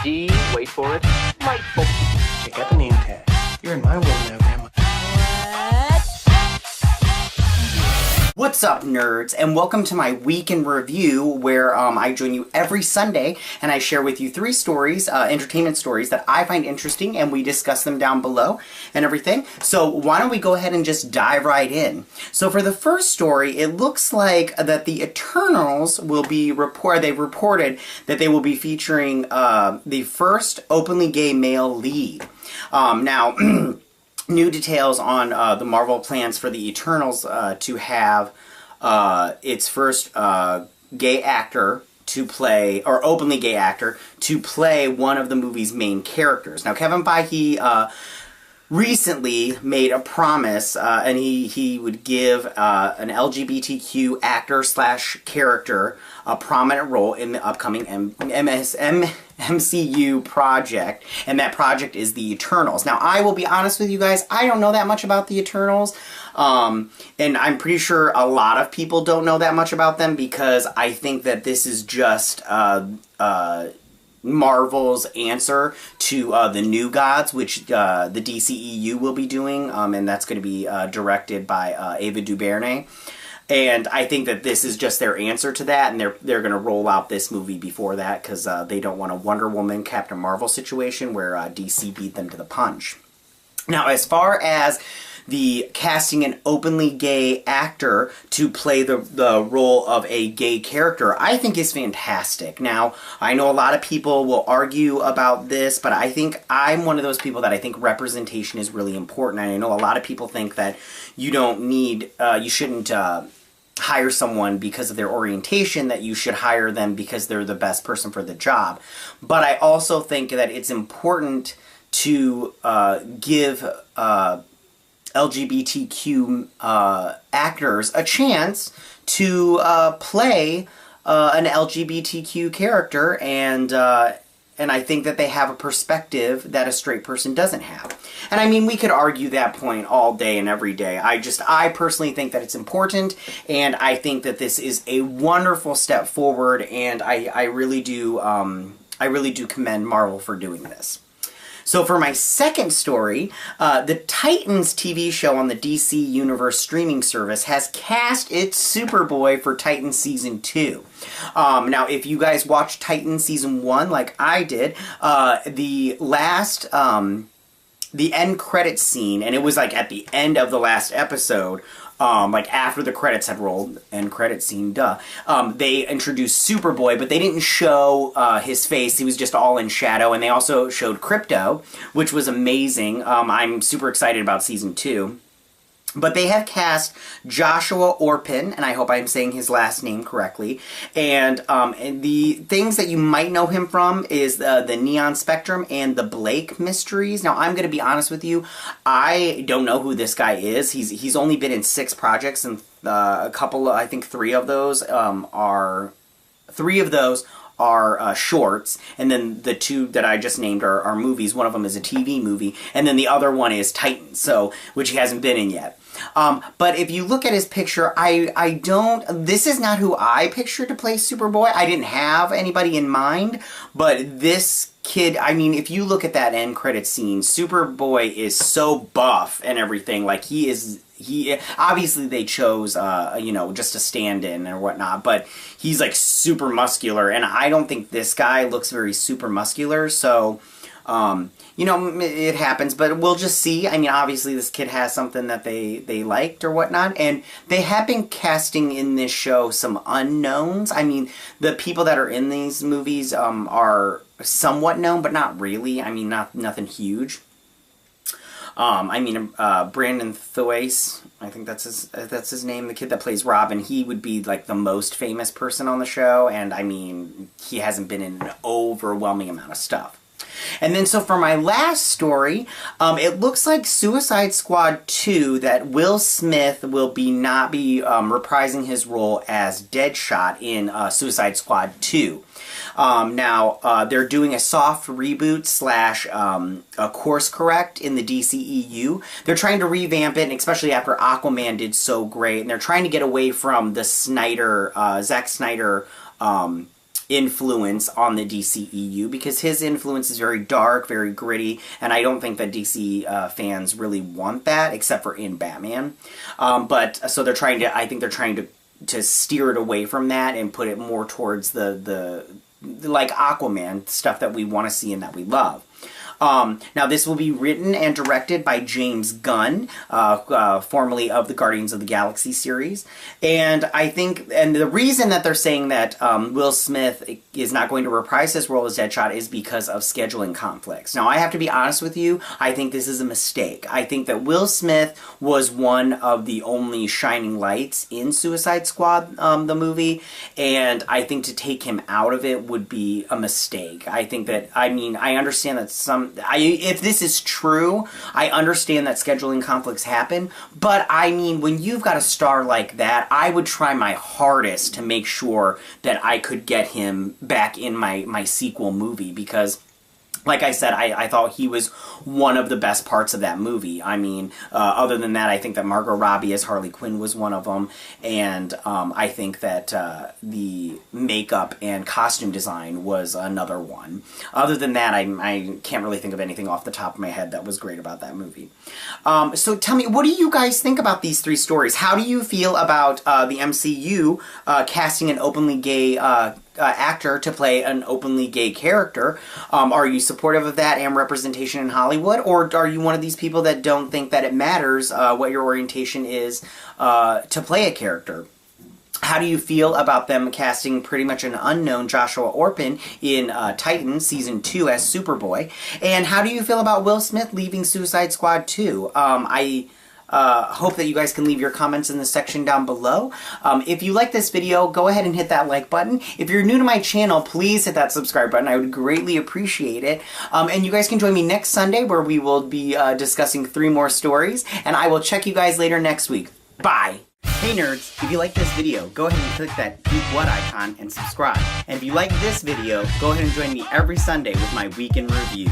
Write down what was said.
D, wait for it, delightful. Check out the name tag. You're in my world now, Grandma. What's up, nerds, and welcome to my week in review, where I join you every Sunday and I share with you 3 stories, entertainment stories that I find interesting, and we discuss them down below and everything. So why don't we go ahead and just dive right in. So for the first story, it looks like that the Eternals will be they've reported that they will be featuring the first openly gay male lead. Now new details on the Marvel plans for the Eternals to have its first gay actor to play, or openly gay actor, to play one of the movie's main characters. Now, Kevin Feige recently made a promise, and he would give an LGBTQ actor slash character a prominent role in the upcoming MCU project, and that project is the Eternals. Now, I will be honest with you guys, I don't know that much about the Eternals, and I'm pretty sure a lot of people don't know that much about them, because I think that this is just Marvel's answer to the New Gods, which the DCEU will be doing, and that's going to be directed by Ava DuVernay. And I think that this is just their answer to that, and they're going to roll out this movie before that, because they don't want a Wonder Woman, Captain Marvel situation where DC beat them to the punch. Now, as far as the casting an openly gay actor to play the role of a gay character, I think is fantastic. Now, I know a lot of people will argue about this, but I think I'm one of those people that I think representation is really important. And I know a lot of people think that you shouldn't hire someone because of their orientation, that you should hire them because they're the best person for the job. But I also think that it's important to give LGBTQ actors a chance to play an LGBTQ character, and I think that they have a perspective that a straight person doesn't have. And I mean, we could argue that point all day and every day. I personally think that it's important, and I think that this is a wonderful step forward, and I really do commend Marvel for doing this. So for my second story, the Titans TV show on the DC Universe streaming service has cast its Superboy for Titans Season 2. Now, if you guys watched Titans Season 1 like I did, the end credits scene, and it was like at the end of the last episode, like after the credits had rolled, end credit scene, they introduced Superboy, but they didn't show his face. He was just all in shadow, and they also showed Crypto, which was amazing. I'm super excited about Season 2. But they have cast Joshua Orpin, and I hope I'm saying his last name correctly. And the things that you might know him from is the Neon Spectrum and the Blake Mysteries. Now, I'm going to be honest with you, I don't know who this guy is. He's only been in 6 projects, and a couple, I think 3 of those are shorts, and then the 2 that I just named are movies. One of them is a TV movie, and then the other one is Titans, which he hasn't been in yet. But if you look at his picture, this is not who I pictured to play Superboy. I didn't have anybody in mind, but this kid, I mean, if you look at that end credit scene, Superboy is so buff and everything. Like, he obviously they chose, just a stand-in or whatnot, but he's like super muscular, and I don't think this guy looks very super muscular, so it happens, but we'll just see. I mean, obviously this kid has something that they liked or whatnot, and they have been casting in this show some unknowns. I mean, the people that are in these movies are somewhat known, but not really. I mean, nothing huge. Brandon Thwaites, I think that's his name, the kid that plays Robin, he would be like the most famous person on the show, and I mean, he hasn't been in an overwhelming amount of stuff. And then, so for my last story, it looks like Suicide Squad 2, that Will Smith will not be reprising his role as Deadshot in Suicide Squad 2. Now, they're doing a soft reboot slash a course correct in the DCEU. They're trying to revamp it, especially after Aquaman did so great, and they're trying to get away from the Zack Snyder influence on the DCEU, because his influence is very dark, very gritty, and I don't think that DC fans really want that, except for in Batman. But so they're trying to, I think they're trying to steer it away from that and put it more towards the like Aquaman stuff that we want to see and that we love. Now, this will be written and directed by James Gunn, formerly of the Guardians of the Galaxy series. And I think, and the reason that they're saying that Will Smith is not going to reprise his role as Deadshot is because of scheduling conflicts. Now, I have to be honest with you, I think this is a mistake. I think that Will Smith was one of the only shining lights in Suicide Squad, the movie, and I think to take him out of it would be a mistake. I think that, I mean, I understand that if this is true, I understand that scheduling conflicts happen, but I mean, when you've got a star like that, I would try my hardest to make sure that I could get him back in my sequel movie, because like I said, I thought he was one of the best parts of that movie. I mean, other than that, I think that Margot Robbie as Harley Quinn was one of them, and I think that the makeup and costume design was another one. Other than that, I can't really think of anything off the top of my head that was great about that movie. So tell me, what do you guys think about these three stories? How do you feel about the MCU casting an openly gay actor to play an openly gay character? Are you supportive of that and representation in Hollywood, or are you one of these people that don't think that it matters what your orientation is to play a character? How do you feel about them casting pretty much an unknown Joshua Orpin in Titans Season 2 as Superboy? And how do you feel about Will Smith leaving Suicide Squad 2? I hope that you guys can leave your comments in the section down below. If you like this video, go ahead and hit that like button. If you're new to my channel, please hit that subscribe button. I would greatly appreciate it. And you guys can join me next Sunday, where we will be discussing 3 more stories. And I will check you guys later next week. Bye! Hey nerds, if you like this video, go ahead and click that Geek What icon and subscribe. And if you like this video, go ahead and join me every Sunday with my Week in Review.